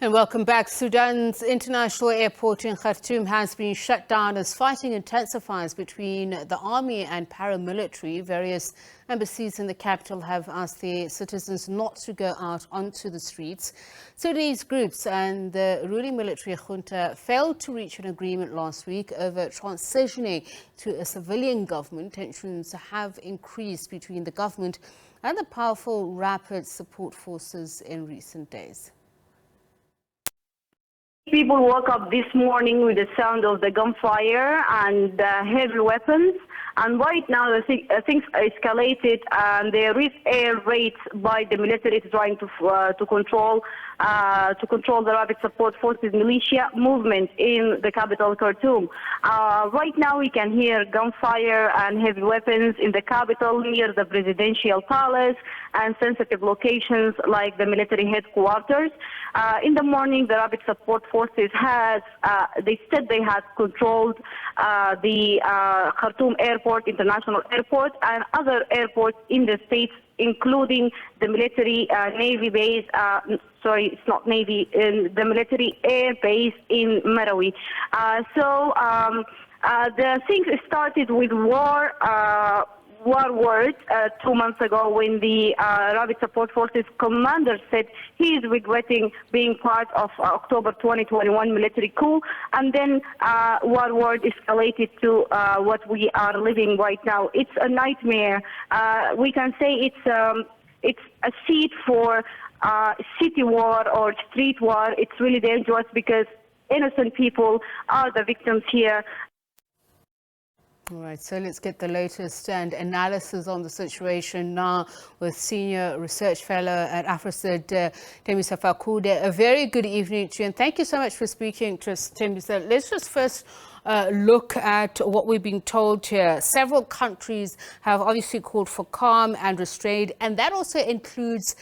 And welcome back. Sudan's International Airport in Khartoum has been shut down as fighting intensifies between the army and paramilitary. Various embassies in the capital have asked their citizens not to go out onto the streets. Sudanese groups and the ruling military junta failed to reach an agreement last week over transitioning to a civilian government. Tensions have increased between the government and the powerful rapid support forces in recent days. People woke up this morning with the sound of the gunfire and heavy weapons, and right now things escalated, and there is air raids by the military trying to control the rapid support forces militia movement in the capital Khartoum. Right now we can hear gunfire and heavy weapons in the capital near the presidential palace and sensitive locations like the military headquarters. In the morning, the rapid support forces they said they had controlled the Khartoum Airport, International Airport, and other airports in the states, including the military Navy base, sorry, it's not Navy, the military air base in Marawi. The things started with war words 2 months ago when the Rapid Support Forces commander said he is regretting being part of October 2021 military coup, and then war word escalated to what we are living right now. It's a nightmare. We can say it's a seed for city war or street war. It's really dangerous because innocent people are the victims here. All right, so let's get the latest and analysis on the situation now with Senior Research Fellow at AfriSud, Thembisa Fakude. A very good evening to you, and thank you so much for speaking to us, Thembisa. Let's just first look at what we've been told here. Several countries have obviously called for calm and restraint, and that also includes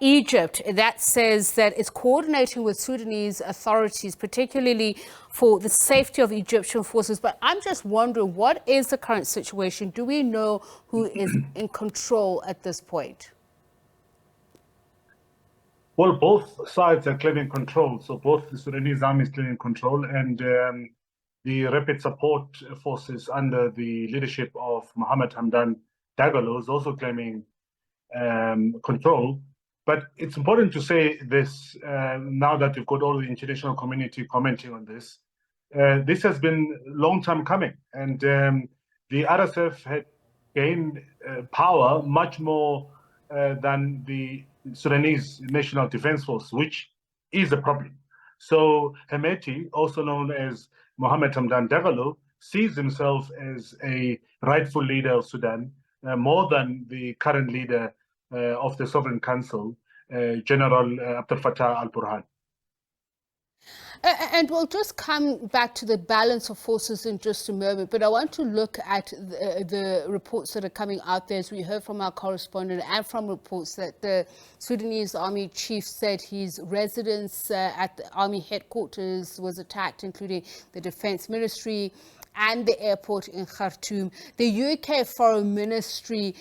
Egypt. That says that it's coordinating with Sudanese authorities, particularly for the safety of Egyptian forces. But I'm just wondering, what is the current situation? Do we know who is in control at this point? Well, both sides are claiming control. So both the Sudanese army is claiming control, and the rapid support forces under the leadership of Mohammed Hamdan Dagalo is also claiming control. But it's important to say this now that you've got all the international community commenting on this. This has been a long time coming, and the RSF had gained power much more than the Sudanese National Defense Force, which is a problem. So Hemeti, also known as Mohammed Hamdan Dagalo, sees himself as a rightful leader of Sudan, more than the current leader of the Sovereign Council, General Abdel Fattah al-Burhan. And we'll just come back to the balance of forces in just a moment, but I want to look at the reports that are coming out there, as we heard from our correspondent, and from reports that the Sudanese army chief said his residence at the army headquarters was attacked, including the defense ministry and the airport in Khartoum. The UK Foreign Ministry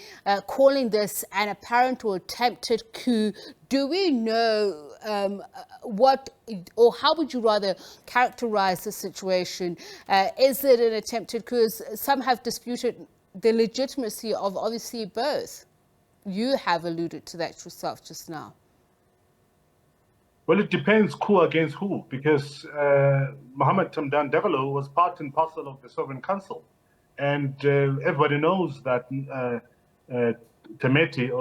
calling this an apparent or attempted coup. Do we know what, or how would you rather characterize the situation? Is it an attempted coup? Some have disputed the legitimacy of obviously both. You have alluded to that yourself just now. Well, it depends who against who, because Mohammed Hamdan Dagalo was part and parcel of the Sovereign Council. And everybody knows that Hemeti,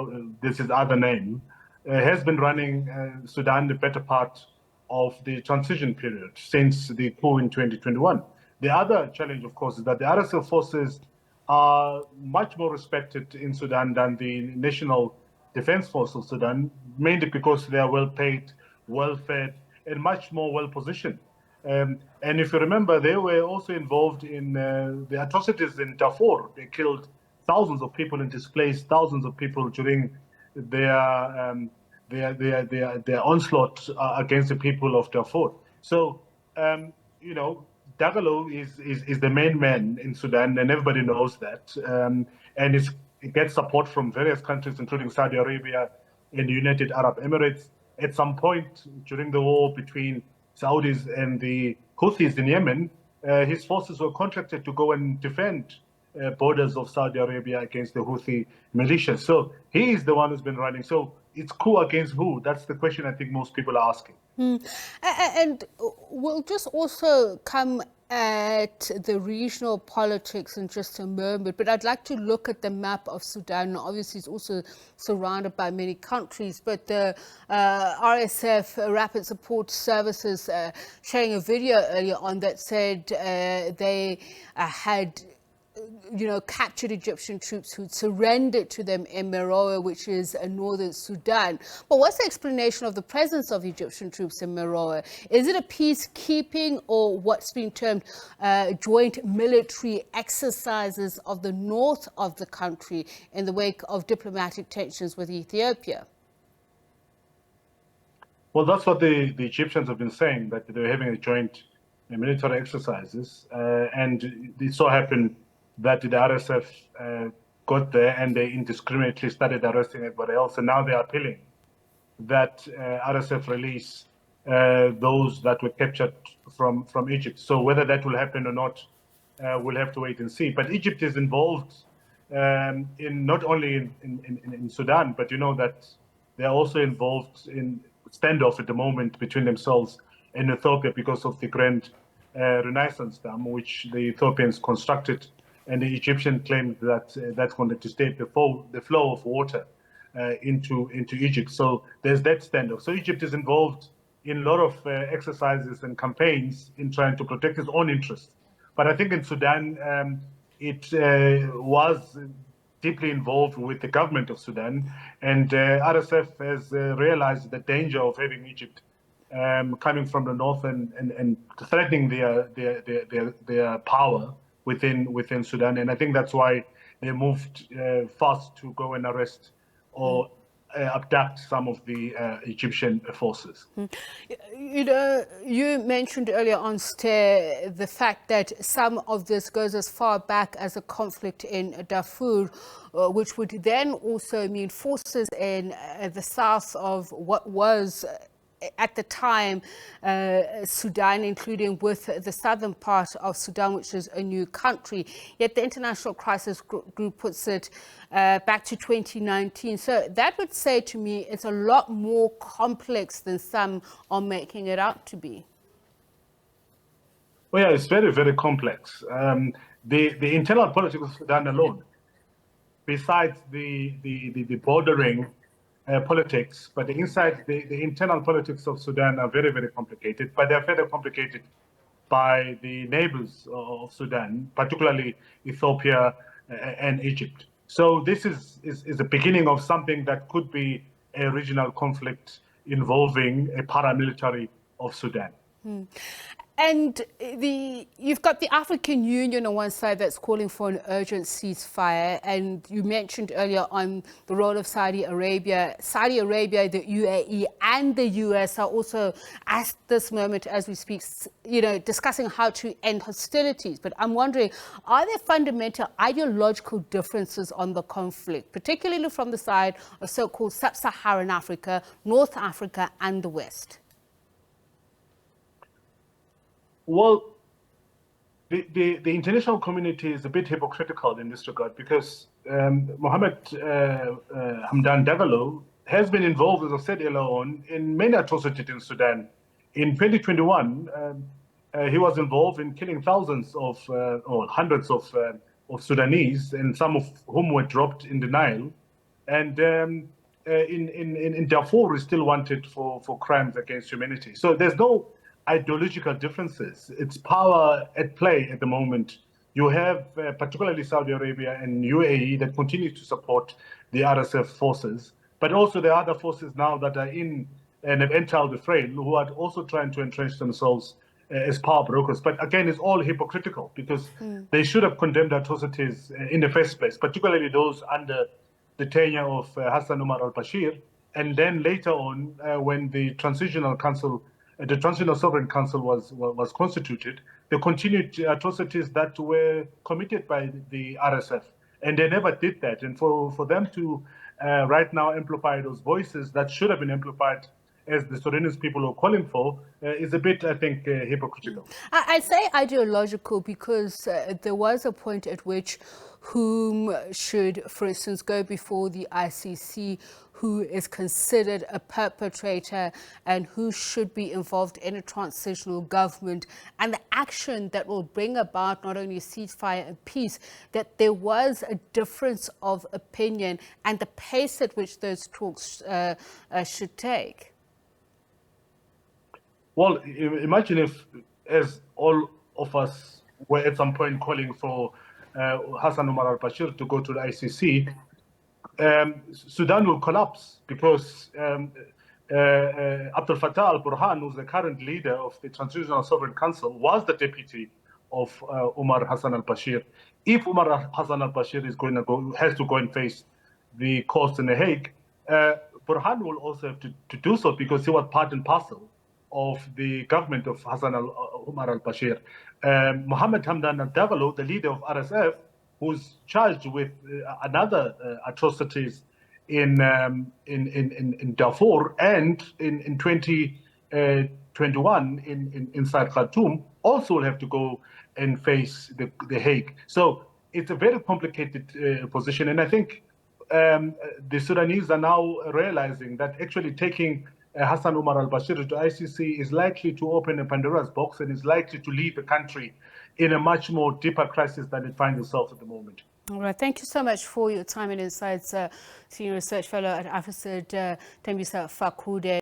this is other name, has been running Sudan the better part of the transition period since the coup in 2021. The other challenge, of course, is that the RSF forces are much more respected in Sudan than the National Defense Force of Sudan, mainly because they are well paid, well-fed, and much more well-positioned. And if you remember, they were also involved in the atrocities in Darfur. They killed thousands of people and displaced thousands of people during their onslaught against the people of Darfur. So, you know, Dagalo is the main man in Sudan, and everybody knows that. And it gets support from various countries, including Saudi Arabia and the United Arab Emirates. at some point during the war between Saudis and the Houthis in Yemen, his forces were contracted to go and defend borders of Saudi Arabia against the Houthi militia. So he is the one who's been running. So it's coup against who? That's the question I think most people are asking. And we'll just also come at the regional politics in just a moment, but I'd like to look at the map of Sudan. Obviously, it's also surrounded by many countries, but the RSF, Rapid Support Services, sharing a video earlier on that said they had captured Egyptian troops who'd surrendered to them in Meroe, which is northern Sudan. But what's the explanation of the presence of Egyptian troops in Meroe? Is it a peacekeeping or what's been termed joint military exercises of the north of the country in the wake of diplomatic tensions with Ethiopia? Well, that's what the Egyptians have been saying, that they're having a joint military exercises. And it so happened that the RSF got there and they indiscriminately started arresting everybody else. And now they are appealing that RSF release those that were captured from Egypt. So whether that will happen or not, we'll have to wait and see. But Egypt is involved in not only in Sudan, but you know that they're also involved in standoff at the moment between themselves and Ethiopia because of the Grand Renaissance Dam, which the Ethiopians constructed. And the Egyptian claimed that that's going to stop the flow of water into Egypt. So there's that standoff. So Egypt is involved in a lot of exercises and campaigns in trying to protect its own interests. But I think in Sudan, it was deeply involved with the government of Sudan. And RSF has realized the danger of having Egypt coming from the north and threatening their power within Sudan. And I think that's why they moved fast to go and arrest or abduct some of the Egyptian forces. You mentioned earlier on, Ste, the fact that some of this goes as far back as a conflict in Darfur, which would then also mean forces in the south of what was at the time Sudan, including with the southern part of Sudan, which is a new country. Yet the International Crisis Group puts it back to 2019. So that would say to me it's a lot more complex than some are making it out to be. Well, yeah, it's very, very complex. The internal politics of Sudan alone, besides the bordering politics, but the internal politics of Sudan are very, very complicated, but they're further complicated by the neighbors of Sudan, particularly Ethiopia and Egypt. So this is the beginning of something that could be a regional conflict involving a paramilitary of Sudan. And you've got the African Union on one side that's calling for an urgent ceasefire. And you mentioned earlier on the role of Saudi Arabia. Saudi Arabia, the UAE and the US are also at this moment as we speak, discussing how to end hostilities. But I'm wondering, are there fundamental ideological differences on the conflict, particularly from the side of so-called sub-Saharan Africa, North Africa and the West? Well, the international community is a bit hypocritical in this regard because Mohammed Hamdan Dagalo has been involved, as I said earlier on, in many atrocities in Sudan. In 2021, he was involved in killing thousands of or hundreds of Sudanese, and some of whom were dropped in the Nile. And in Darfur, is still wanted for crimes against humanity. So there's no ideological differences. It's power at play at the moment. You have particularly Saudi Arabia and UAE that continue to support the RSF forces, but also the other forces now that are in and have entered the fray who are also trying to entrench themselves as power brokers. But again, it's all hypocritical because they should have condemned atrocities in the first place, particularly those under the tenure of Hassan Omar al-Bashir. And then later on, when the Transitional Sovereign Council was constituted, they continued atrocities that were committed by the RSF, and they never did that. And for them to right now amplify those voices that should have been amplified as the Sudanese people are calling for, is a bit, I think, hypocritical. I say ideological because there was a point at which whom should, for instance, go before the ICC, who is considered a perpetrator and who should be involved in a transitional government, and the action that will bring about not only ceasefire and peace, that there was a difference of opinion and the pace at which those talks should take. Well, imagine if, as all of us were at some point calling for Hassan Omar al-Bashir to go to the ICC, Sudan will collapse because Abdel Fattah al-Burhan, who's the current leader of the Transitional Sovereign Council, was the deputy of Omar Hassan al-Bashir. If Omar Hassan al-Bashir has to go and face the court in The Hague, Burhan will also have to do so because he was part and parcel of the government of Omar al-Bashir. Mohammed Hamdan Dagalo, the leader of RSF, who's charged with another atrocities in Darfur and in 2021 inside Khartoum, also will have to go and face the Hague. So it's a very complicated position, and I think the Sudanese are now realizing that actually taking Hassan Omar al-Bashir to ICC is likely to open a Pandora's box and is likely to leave the country in a much more deeper crisis than it finds itself at the moment. All right. Thank you so much for your time and insights, Senior Research Fellow at AFSID, Thembisa Fakude.